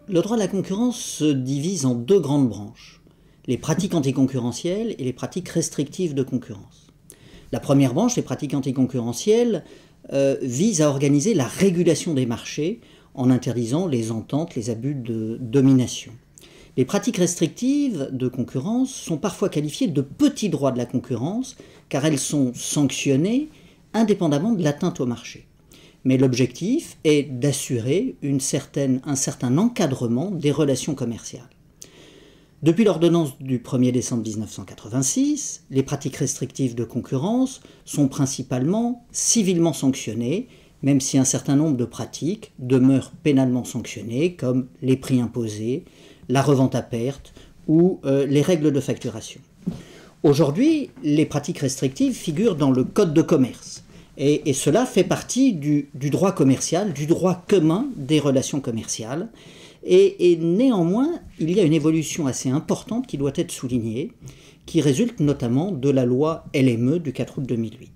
Le droit de la concurrence se divise en deux grandes branches, les pratiques anticoncurrentielles et les pratiques restrictives de concurrence. La première branche, les pratiques anticoncurrentielles, vise à organiser la régulation des marchés en interdisant les ententes, les abus de domination. Les pratiques restrictives de concurrence sont parfois qualifiées de petits droits de la concurrence car elles sont sanctionnées indépendamment de l'atteinte au marché. Mais l'objectif est d'assurer un certain encadrement des relations commerciales. Depuis l'ordonnance du 1er décembre 1986, les pratiques restrictives de concurrence sont principalement civilement sanctionnées, même si un certain nombre de pratiques demeurent pénalement sanctionnées, comme les prix imposés, la revente à perte ou les règles de facturation. Aujourd'hui, les pratiques restrictives figurent dans le Code de commerce. Et cela fait partie du droit commercial, du droit commun des relations commerciales. Et néanmoins, il y a une évolution assez importante qui doit être soulignée, qui résulte notamment de la loi LME du 4 août 2008.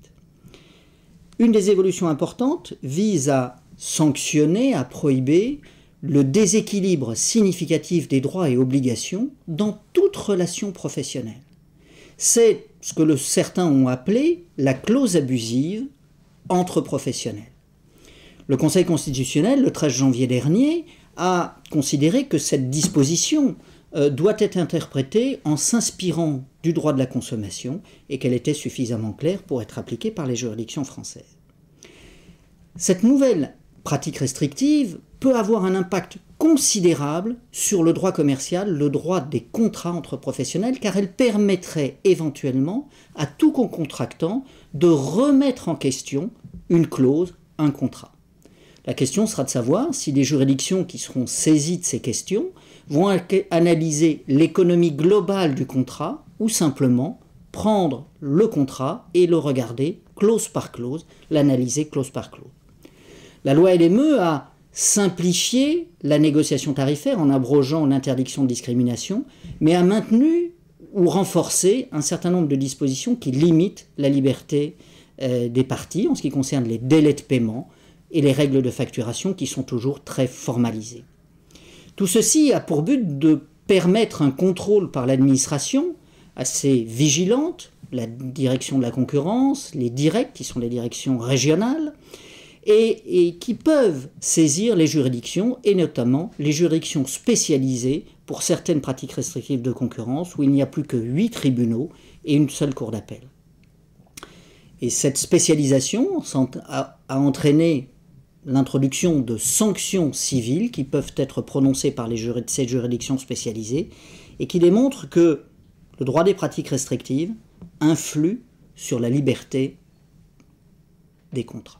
Une des évolutions importantes vise à sanctionner, à prohiber le déséquilibre significatif des droits et obligations dans toute relation professionnelle. C'est ce que certains ont appelé la clause abusive entre professionnels. Le Conseil constitutionnel, le 13 janvier dernier, a considéré que cette disposition doit être interprétée en s'inspirant du droit de la consommation et qu'elle était suffisamment claire pour être appliquée par les juridictions françaises. Cette nouvelle pratique restrictive peut avoir un impact considérable sur le droit commercial, le droit des contrats entre professionnels, car elle permettrait éventuellement à tout contractant de remettre en question une clause, un contrat. La question sera de savoir si les juridictions qui seront saisies de ces questions vont analyser l'économie globale du contrat ou simplement prendre le contrat et le regarder clause par clause, l'analyser clause par clause. La loi LME a simplifié la négociation tarifaire en abrogeant l'interdiction de discrimination, mais a maintenu ou renforcé un certain nombre de dispositions qui limitent la liberté des parties en ce qui concerne les délais de paiement et les règles de facturation qui sont toujours très formalisées. Tout ceci a pour but de permettre un contrôle par l'administration assez vigilante, la direction de la concurrence, les directs qui sont les directions régionales, et qui peuvent saisir les juridictions, et notamment les juridictions spécialisées pour certaines pratiques restrictives de concurrence, où il n'y a plus que 8 tribunaux et une seule cour d'appel. Et cette spécialisation a entraîné l'introduction de sanctions civiles qui peuvent être prononcées par ces juridictions spécialisées, et qui démontrent que le droit des pratiques restrictives influe sur la liberté des contrats.